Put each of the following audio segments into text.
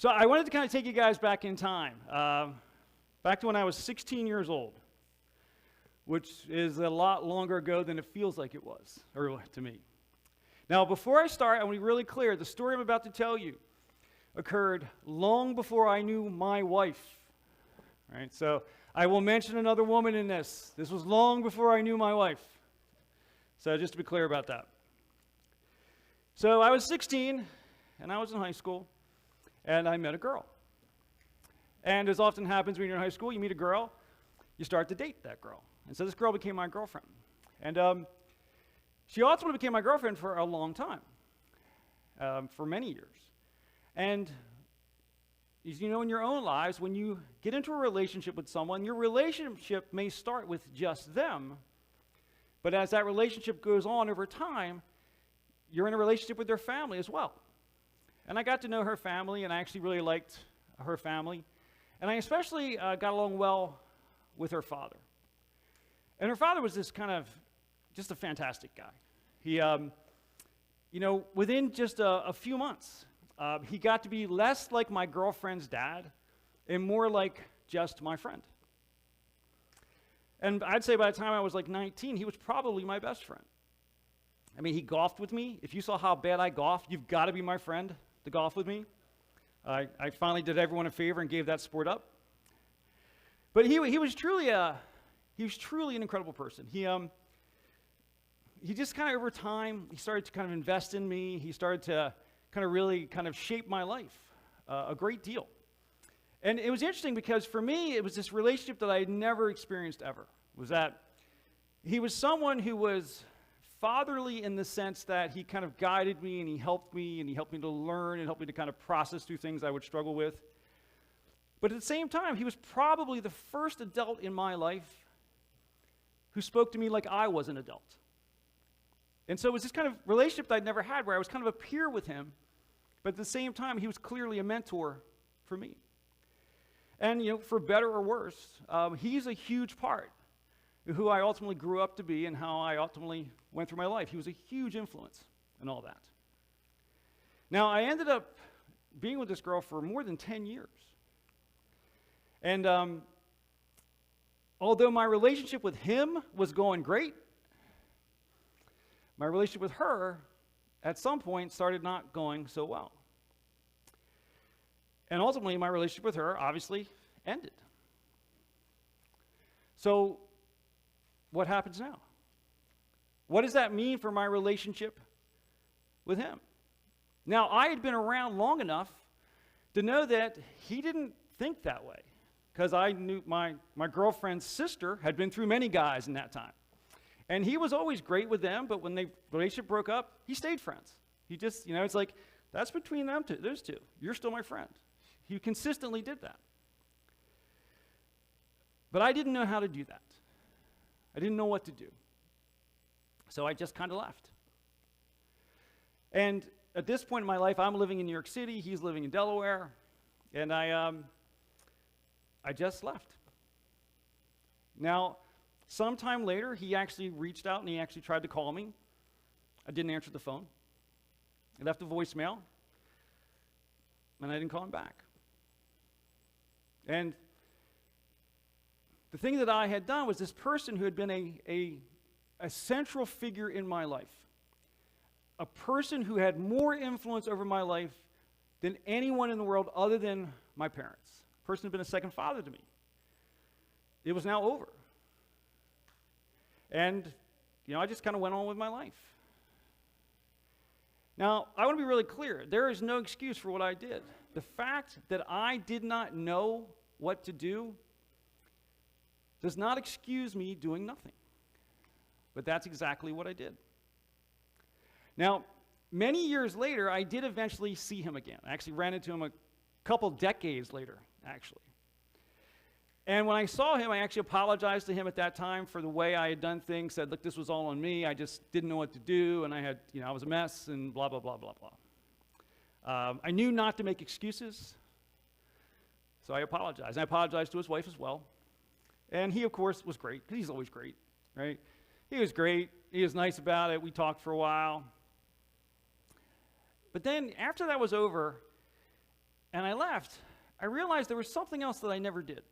So I wanted to kind of take you guys back in time, back to when I was 16 years old, which is a lot longer ago than it feels like it was, or to me. Now, before I start, I want to be really clear. The story I'm about to tell you occurred long before I knew my wife. Right? So I will mention another woman in this. This was long before I knew my wife. So just to be clear about that. So I was 16, and I was in high school, and I met a girl. And as often happens when you're in high school, you meet a girl, you start to date that girl. And so this girl became my girlfriend. And she ultimately became my girlfriend for a long time, for many years. And as you know in your own lives, when you get into a relationship with someone, your relationship may start with just them, but as that relationship goes on over time, you're in a relationship with their family as well. And I got to know her family, and I actually really liked her family. And I especially got along well with her father. And her father was this kind of just a fantastic guy. He, within just a few months, he got to be less like my girlfriend's dad and more like just my friend. And I'd say by the time I was like 19, he was probably my best friend. I mean, he golfed with me. If you saw how bad I golfed, you've got to be my friend to golf with me. I finally did everyone a favor and gave that sport up. But he was truly an incredible person. He just kind of over time, he started to kind of invest in me. He started to kind of really kind of shape my life a great deal. And it was interesting because for me, it was this relationship that I had never experienced ever. Was that he was someone who was fatherly in the sense that he kind of guided me and he helped me to learn and helped me to kind of process through things I would struggle with. But at the same time, he was probably the first adult in my life who spoke to me like I was an adult. And so it was this kind of relationship that I'd never had where I was kind of a peer with him, but at the same time, he was clearly a mentor for me. And, for better or worse, he's a huge part of who I ultimately grew up to be and how I ultimately went through my life. He was a huge influence in all that. Now, I ended up being with this girl for more than 10 years. And although my relationship with him was going great, my relationship with her at some point started not going so well. And ultimately, my relationship with her obviously ended. So, what happens now? What does that mean for my relationship with him? Now, I had been around long enough to know that he didn't think that way, because I knew my girlfriend's sister had been through many guys in that time. And he was always great with them, but when the relationship broke up, he stayed friends. He just, it's like, that's between them two, those two. You're still my friend. He consistently did that. But I didn't know how to do that. I didn't know what to do. So I just kind of left. And at this point in my life, I'm living in New York City, he's living in Delaware, and I just left. Now, sometime later, he actually reached out and he actually tried to call me. I didn't answer the phone. I left a voicemail, and I didn't call him back. And the thing that I had done was this person who had been a central figure in my life, a person who had more influence over my life than anyone in the world other than my parents, a person who had been a second father to me. It was now over. And, I just kind of went on with my life. Now, I want to be really clear. There is no excuse for what I did. The fact that I did not know what to do does not excuse me doing nothing. But that's exactly what I did. Now, many years later, I did eventually see him again. I actually ran into him a couple decades later, actually. And when I saw him, I actually apologized to him at that time for the way I had done things, said, look, this was all on me. I just didn't know what to do, and I was a mess, and blah, blah, blah, blah, blah. I knew not to make excuses, so I apologized. And I apologized to his wife as well. And he, of course, was great, because he's always great, right? He was great. He was nice about it. We talked for a while. But then, after that was over, and I left, left, I realized there was something else that I never did.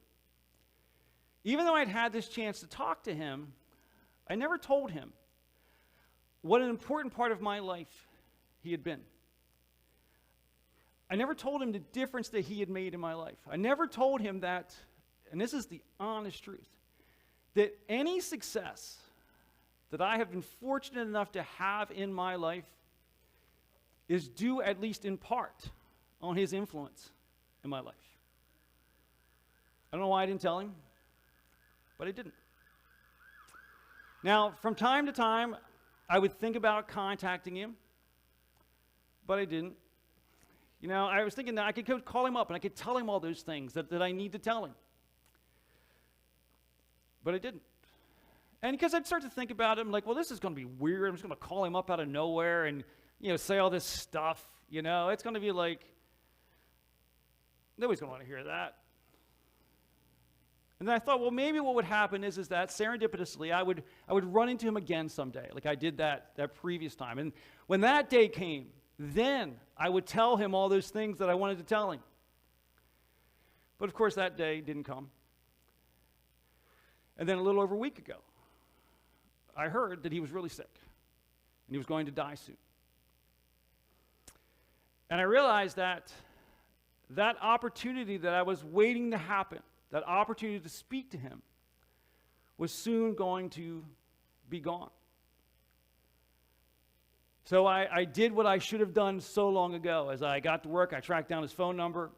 Even though I'd had this chance to talk to him, I never told him what an important part of my life he had been. I never told him the difference that he had made in my life. I never told him that, and this is the honest truth, that any success that I have been fortunate enough to have in my life is due, at least in part, on his influence in my life. I don't know why I didn't tell him, but I didn't. Now, from time to time, I would think about contacting him, but I didn't. You know, I was thinking that I could go call him up and I could tell him all those things that I need to tell him. But I didn't. And because I'd start to think about it, I'm like, well, this is going to be weird. I'm just going to call him up out of nowhere and, say all this stuff. It's going to be like, nobody's going to want to hear that. And then I thought, well, maybe what would happen is that serendipitously, I would run into him again someday, like I did that previous time. And when that day came, then I would tell him all those things that I wanted to tell him. But of course, that day didn't come. And then a little over a week ago, I heard that he was really sick, and he was going to die soon. And I realized that opportunity that I was waiting to happen, that opportunity to speak to him, was soon going to be gone. So I did what I should have done so long ago. As I got to work, I tracked down his phone number,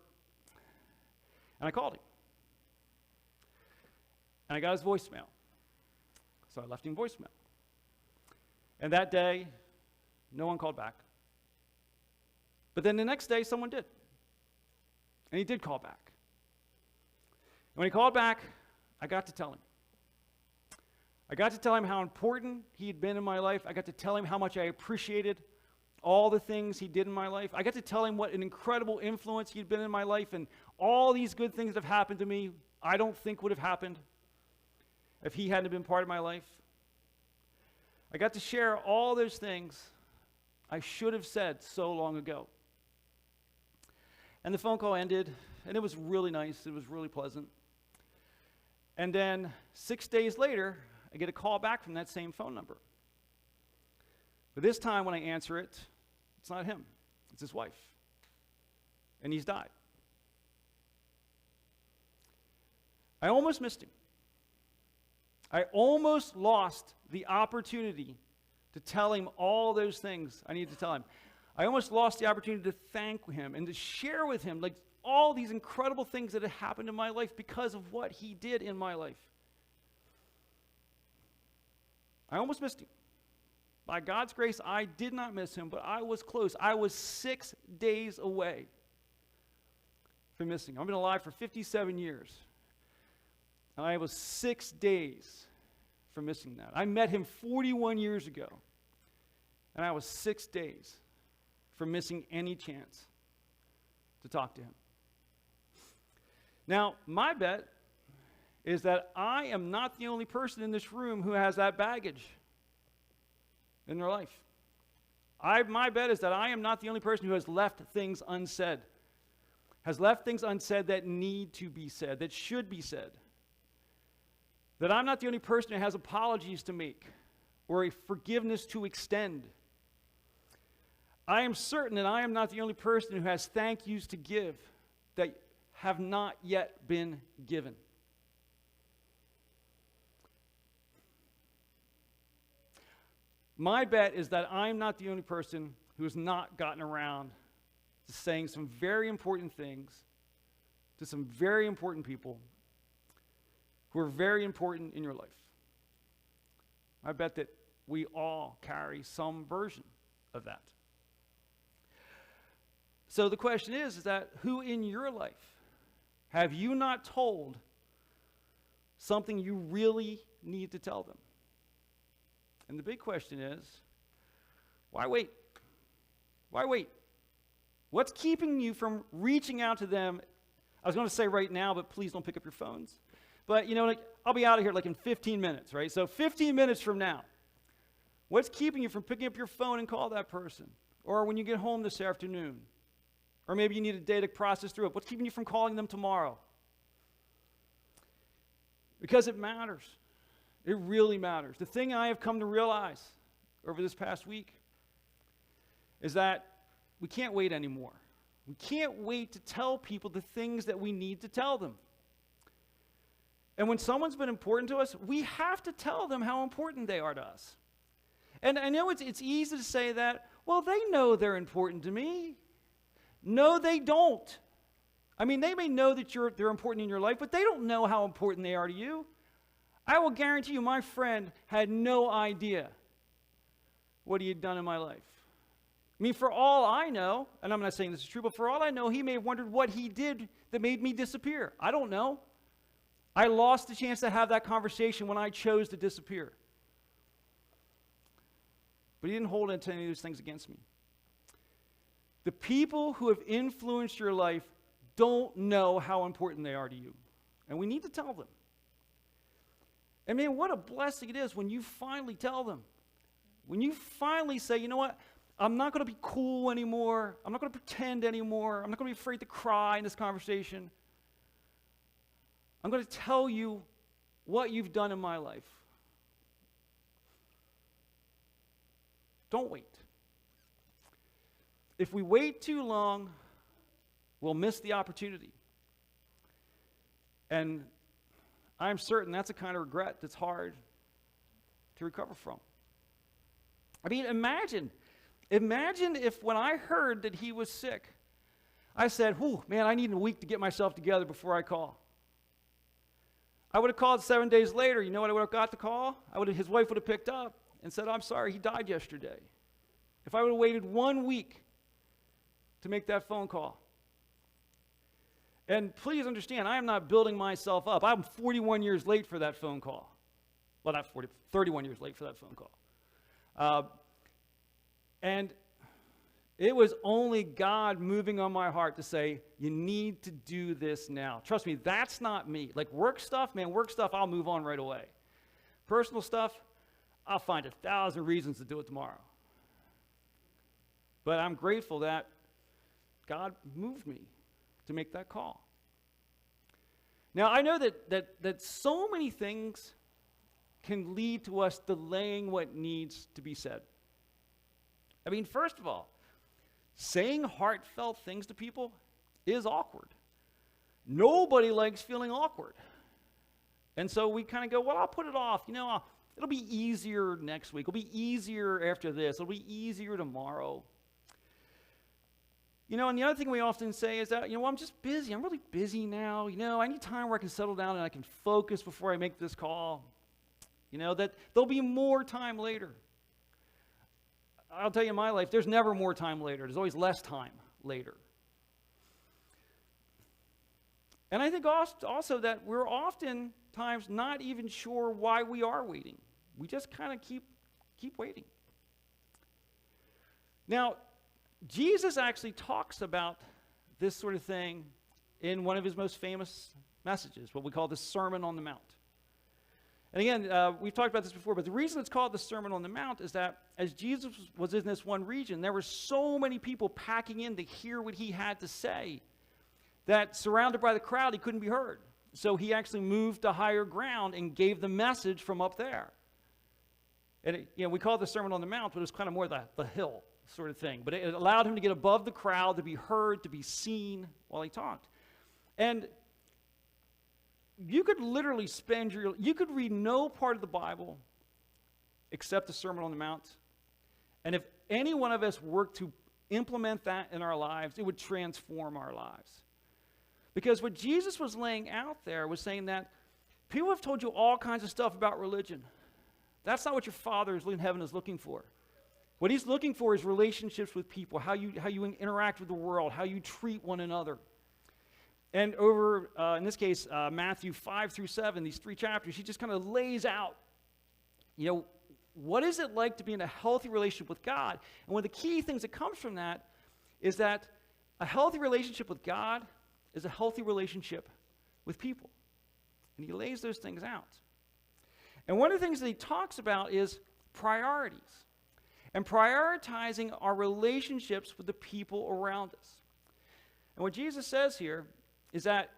and I called him. And I got his voicemail. So I left him voicemail. And that day, no one called back. But then the next day, someone did. And he did call back. And when he called back, I got to tell him. I got to tell him how important he had been in my life. I got to tell him how much I appreciated all the things he did in my life. I got to tell him what an incredible influence he'd been in my life, and all these good things that have happened to me, I don't think would have happened if he hadn't been part of my life. I got to share all those things I should have said so long ago. And the phone call ended, and it was really nice. It was really pleasant. And then 6 days later, I get a call back from that same phone number. But this time when I answer it, it's not him. It's his wife. And he's died. I almost missed him. I almost lost the opportunity to tell him all those things I needed to tell him. I almost lost the opportunity to thank him and to share with him like all these incredible things that had happened in my life because of what he did in my life. I almost missed him. By God's grace, I did not miss him, but I was close. I was 6 days away from missing him. I've been alive for 57 years. And I was 6 days from missing that. I met him 41 years ago, and I was 6 days from missing any chance to talk to him. Now, my bet is that I am not the only person in this room who has that baggage in their life. My bet is that I am not the only person who has left things unsaid, has left things unsaid that need to be said, that should be said. That I'm not the only person who has apologies to make or a forgiveness to extend. I am certain that I am not the only person who has thank yous to give that have not yet been given. My bet is that I'm not the only person who has not gotten around to saying some very important things to some very important people who are very important in your life. I bet that we all carry some version of that. So the question is that who in your life have you not told something you really need to tell them? And the big question is, why wait? Why wait? What's keeping you from reaching out to them? I was going to say right now, but please don't pick up your phones. But, I'll be out of here in 15 minutes, right? So 15 minutes from now, what's keeping you from picking up your phone and call that person? Or when you get home this afternoon? Or maybe you need a day to process through it. What's keeping you from calling them tomorrow? Because it matters. It really matters. The thing I have come to realize over this past week is that we can't wait anymore. We can't wait to tell people the things that we need to tell them. And when someone's been important to us, we have to tell them how important they are to us. And I know it's easy to say that, well, they know they're important to me. No, they don't. I mean, they may know that they're important in your life, but they don't know how important they are to you. I will guarantee you my friend had no idea what he had done in my life. I mean, for all I know, and I'm not saying this is true, but for all I know, he may have wondered what he did that made me disappear. I don't know. I lost the chance to have that conversation when I chose to disappear. But he didn't hold any of those things against me. The people who have influenced your life don't know how important they are to you. And we need to tell them. And man, what a blessing it is when you finally tell them. When you finally say, you know what, I'm not going to be cool anymore. I'm not going to pretend anymore. I'm not going to be afraid to cry in this conversation. I'm going to tell you what you've done in my life. Don't wait. If we wait too long, we'll miss the opportunity. And I'm certain that's a kind of regret that's hard to recover from. I mean, imagine if when I heard that he was sick, I said, whew, man, I need a week to get myself together before I call. I would have called 7 days later. You know what I would have got the call? His wife would have picked up and said, I'm sorry, he died yesterday. If I would have waited 1 week to make that phone call. And please understand, I am not building myself up. I'm 41 years late for that phone call. Well, not 40, 31 years late for that phone call. And it was only God moving on my heart to say, you need to do this now. Trust me, that's not me. Like work stuff, I'll move on right away. Personal stuff, I'll find 1,000 reasons to do it tomorrow. But I'm grateful that God moved me to make that call. Now, I know that so many things can lead to us delaying what needs to be said. I mean, first of all, saying heartfelt things to people is awkward. Nobody likes feeling awkward. And so we kind of go, well, I'll put it off. You know, it'll be easier next week. It'll be easier after this. It'll be easier tomorrow. You know, and the other thing we often say is that, well, I'm just busy. I'm really busy now. I need time where I can settle down and I can focus before I make this call. That there'll be more time later. I'll tell you in my life, there's never more time later. There's always less time later. And I think also that we're oftentimes not even sure why we are waiting. We just kind of keep waiting. Now, Jesus actually talks about this sort of thing in one of his most famous messages, what we call the Sermon on the Mount. And again, we've talked about this before, but the reason it's called the Sermon on the Mount is that as Jesus was in this one region, there were so many people packing in to hear what he had to say that surrounded by the crowd, he couldn't be heard. So he actually moved to higher ground and gave the message from up there. And we call it the Sermon on the Mount, but it was kind of more the hill sort of thing. But it allowed him to get above the crowd, to be heard, to be seen while he talked. And you could literally you could read no part of the Bible except the Sermon on the Mount. And if any one of us were to implement that in our lives, it would transform our lives. Because what Jesus was laying out there was saying that people have told you all kinds of stuff about religion. That's not what your Father in heaven is looking for. What he's looking for is relationships with people, how you interact with the world, how you treat one another. And over, in this case, Matthew 5 through 7, these 3 chapters, he just kind of lays out, what is it like to be in a healthy relationship with God? And one of the key things that comes from that is that a healthy relationship with God is a healthy relationship with people. And he lays those things out. And one of the things that he talks about is priorities. And prioritizing our relationships with the people around us. And what Jesus says here is that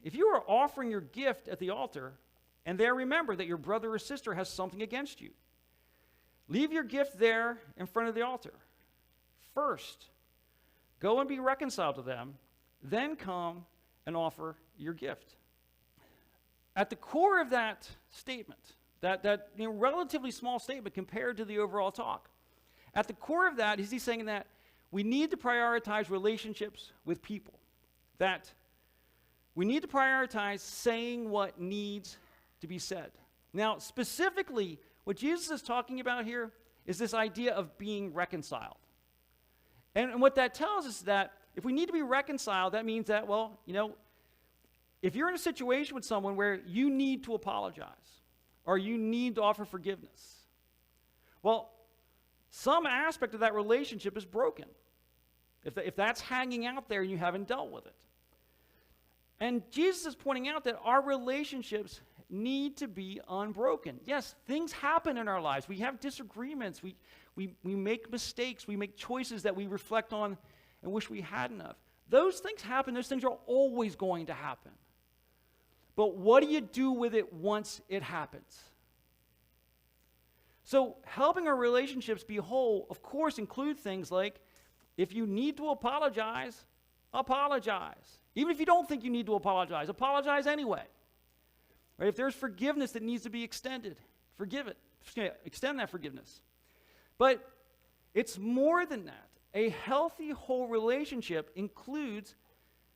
if you are offering your gift at the altar, and there remember that your brother or sister has something against you, leave your gift there in front of the altar. First, go and be reconciled to them, then come and offer your gift. At the core of that statement, that relatively small statement compared to the overall talk, at the core of that is he's saying that we need to prioritize relationships with people, that we need to prioritize saying what needs to be said. Now, specifically, what Jesus is talking about here is this idea of being reconciled. And what that tells us is that if we need to be reconciled, that means that, well, if you're in a situation with someone where you need to apologize or you need to offer forgiveness, well, some aspect of that relationship is broken. If that's hanging out there and you haven't dealt with it. And Jesus is pointing out that our relationships need to be unbroken. Yes, things happen in our lives. We have disagreements. We make mistakes. We make choices that we reflect on and wish we hadn't have. Those things happen. Those things are always going to happen. But what do you do with it once it happens? So helping our relationships be whole, of course, include things like if you need to apologize, apologize. Even if you don't think you need to apologize anyway. Right? If there's forgiveness that needs to be extended, forgive it. Extend that forgiveness. But it's more than that. A healthy, whole relationship includes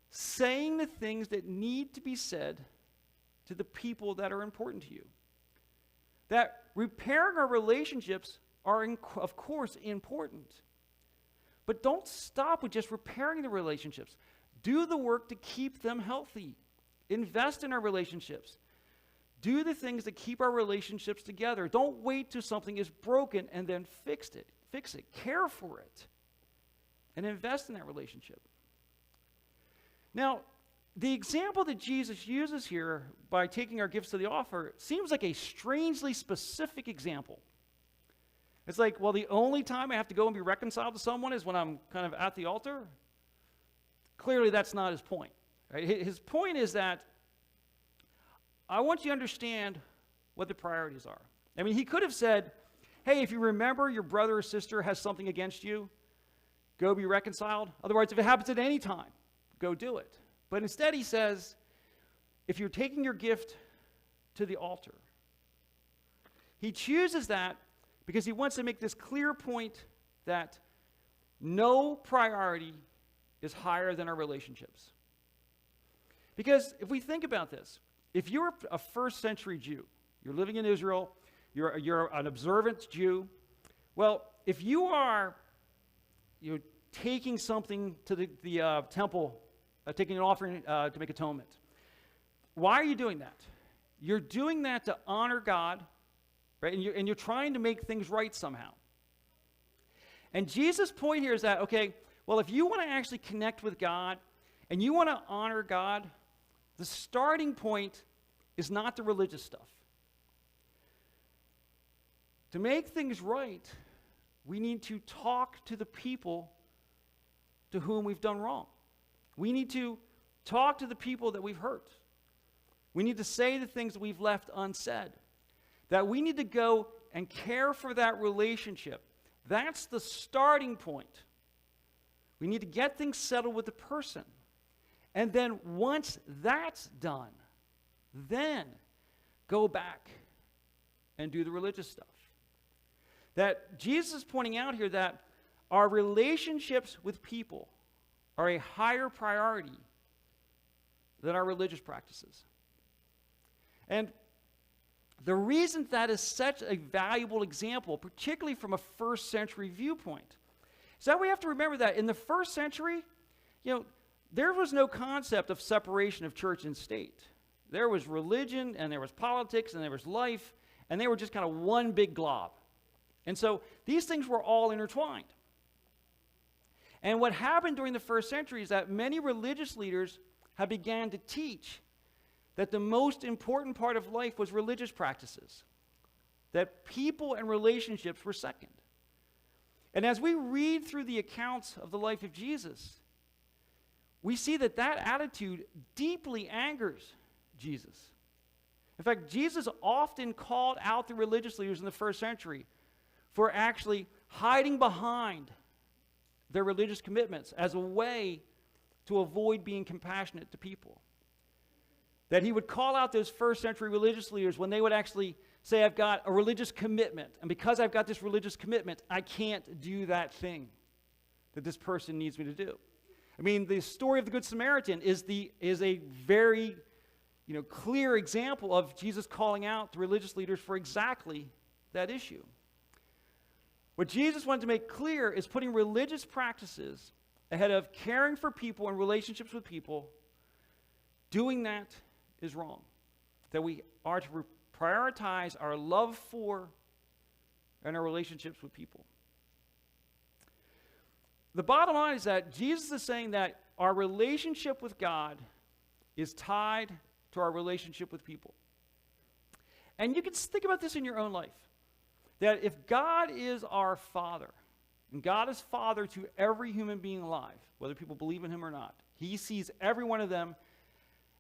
saying the things that need to be said to the people that are important to you. That repairing our relationships are, of course, important. But don't stop with just repairing the relationships. Do the work to keep them healthy. Invest in our relationships. Do the things that keep our relationships together. Don't wait till something is broken and then fix it. Care for it. And invest in that relationship. Now, the example that Jesus uses here by taking our gifts to the altar seems like a strangely specific example. It's like, well, the only time I have to go and be reconciled to someone is when I'm kind of at the altar. Clearly, that's not his point. Right? His point is that I want you to understand what the priorities are. I mean, he could have said, hey, if you remember your brother or sister has something against you, go be reconciled. Otherwise, if it happens at any time, go do it. But instead he says, if you're taking your gift to the altar, he chooses that because he wants to make this clear point that no priority is higher than our relationships. Because if we think about this, if you're a first century Jew, you're living in Israel, you're an observant Jew, well, if you are taking something to the temple, taking an offering to make atonement, why are you doing that? You're doing that to honor God, right? And you're trying to make things right somehow. And Jesus' point here is that, okay, well, if you want to actually connect with God and you want to honor God, the starting point is not the religious stuff. To make things right, we need to talk to the people to whom we've done wrong. We need to talk to the people that we've hurt. We need to say the things that we've left unsaid. That we need to go and care for that relationship. That's the starting point. We need to get things settled with the person. And then once that's done, then go back and do the religious stuff. That Jesus is pointing out here that our relationships with people are a higher priority than our religious practices. And the reason that is such a valuable example, particularly from a first century viewpoint, is that we have to remember that in the first century, there was no concept of separation of church and state. There was religion, and there was politics, and there was life, and they were just kind of one big glob. And so these things were all intertwined. And what happened during the first century is that many religious leaders have began to teach that the most important part of life was religious practices, that people and relationships were second. And as we read through the accounts of the life of Jesus, we see that attitude deeply angers Jesus. In fact, Jesus often called out the religious leaders in the first century for actually hiding behind their religious commitments as a way to avoid being compassionate to people. That he would call out those first century religious leaders when they would actually say, I've got a religious commitment, and because I've got this religious commitment, I can't do that thing that this person needs me to do. I mean, the story of the Good Samaritan is a very clear example of Jesus calling out the religious leaders for exactly that issue. What Jesus wanted to make clear is putting religious practices ahead of caring for people and relationships with people. Doing that is wrong. That we are to prioritize our love for and our relationships with people. The bottom line is that Jesus is saying that our relationship with God is tied to our relationship with people. And you can think about this in your own life. That if God is our Father, and God is Father to every human being alive, whether people believe in him or not, he sees every one of them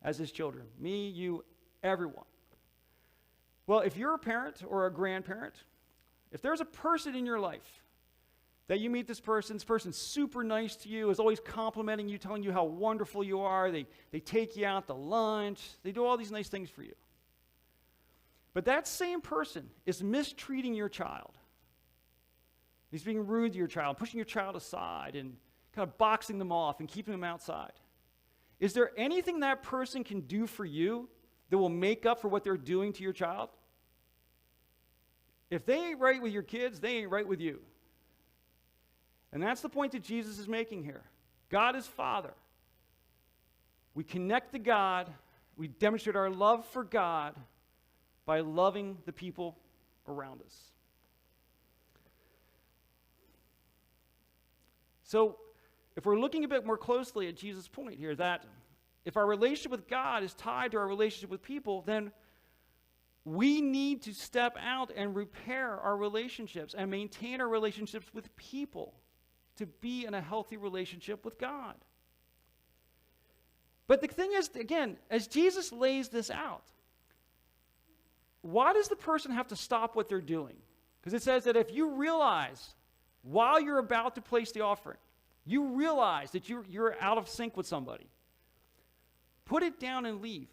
as his children. Me, you, everyone. Well, if you're a parent or a grandparent, if there's a person in your life that you meet this person's super nice to you, is always complimenting you, telling you how wonderful you are, they take you out to lunch, they do all these nice things for you. But that same person is mistreating your child. He's being rude to your child, pushing your child aside and kind of boxing them off and keeping them outside. Is there anything that person can do for you that will make up for what they're doing to your child? If they ain't right with your kids, they ain't right with you. And that's the point that Jesus is making here. God is Father. We connect to God. We demonstrate our love for God by loving the people around us. So, if we're looking a bit more closely at Jesus' point here, that if our relationship with God is tied to our relationship with people, then we need to step out and repair our relationships and maintain our relationships with people to be in a healthy relationship with God. But the thing is, again, as Jesus lays this out, why does the person have to stop what they're doing? Because it says that if you realize while you're about to place the offering, you realize that you're out of sync with somebody, put it down and leave.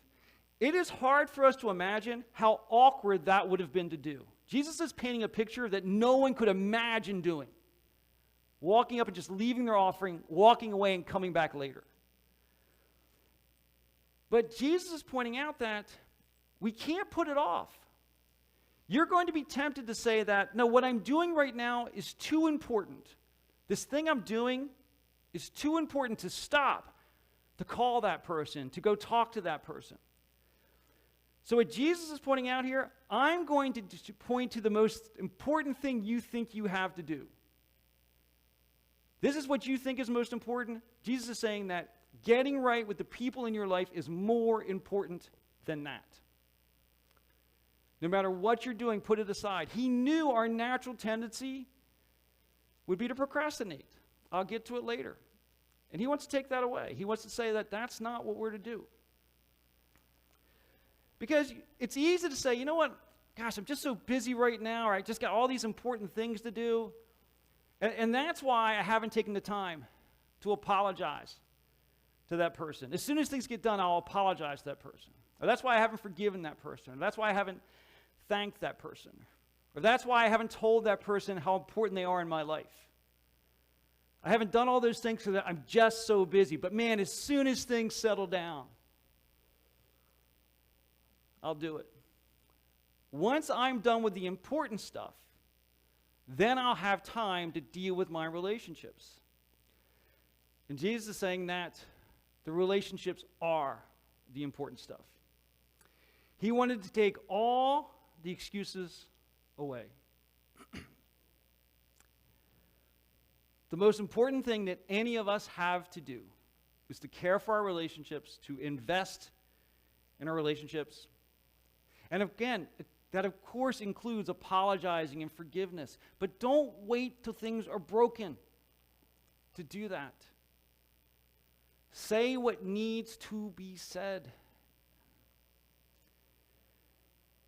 It is hard for us to imagine how awkward that would have been to do. Jesus is painting a picture that no one could imagine doing. Walking up and just leaving their offering, walking away and coming back later. But Jesus is pointing out that we can't put it off. You're going to be tempted to say that, no, what I'm doing right now is too important. This thing I'm doing is too important to stop, to call that person, to go talk to that person. So what Jesus is pointing out here, I'm going to point to the most important thing you think you have to do. This is what you think is most important. Jesus is saying that getting right with the people in your life is more important than that. No matter what you're doing, put it aside. He knew our natural tendency would be to procrastinate. I'll get to it later. And he wants to take that away. He wants to say that that's not what we're to do. Because it's easy to say, you know what, gosh, I'm just so busy right now, or I just got all these important things to do. And that's why I haven't taken the time to apologize to that person. As soon as things get done, I'll apologize to that person. Or that's why I haven't forgiven that person. Or that's why I haven't thanked that person. Or that's why I haven't told that person how important they are in my life. I haven't done all those things because I'm just so busy. But man, as soon as things settle down, I'll do it. Once I'm done with the important stuff, then I'll have time to deal with my relationships. And Jesus is saying that the relationships are the important stuff. He wanted to take all the excuses away. The most important thing that any of us have to do is to care for our relationships, to invest in our relationships. And again, that of course includes apologizing and forgiveness. But don't wait till things are broken to do that. Say what needs to be said.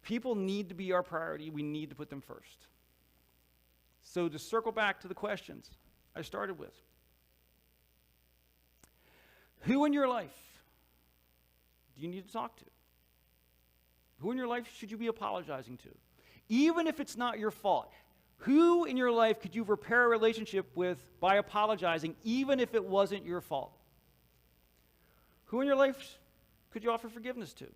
People need to be our priority. We need to put them first. So to circle back to the questions I started with. Who in your life do you need to talk to? Who in your life should you be apologizing to? Even if it's not your fault. Who in your life could you repair a relationship with by apologizing, even if it wasn't your fault? Who in your life could you offer forgiveness to?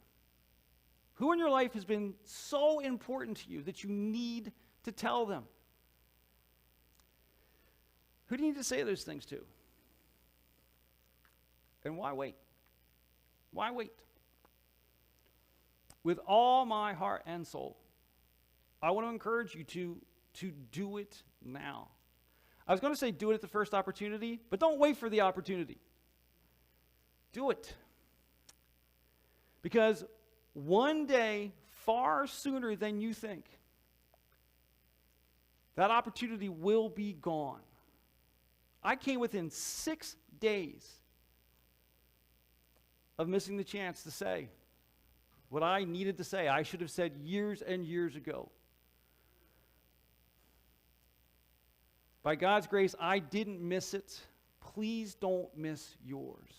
Who in your life has been so important to you that you need to tell them? Who do you need to say those things to? And why wait? Why wait? With all my heart and soul, I want to encourage you to do it now. I was going to say do it at the first opportunity, but don't wait for the opportunity. Do it. Because one day, far sooner than you think, that opportunity will be gone. I came within 6 days of missing the chance to say what I needed to say. I should have said years and years ago. By God's grace, I didn't miss it. Please don't miss yours.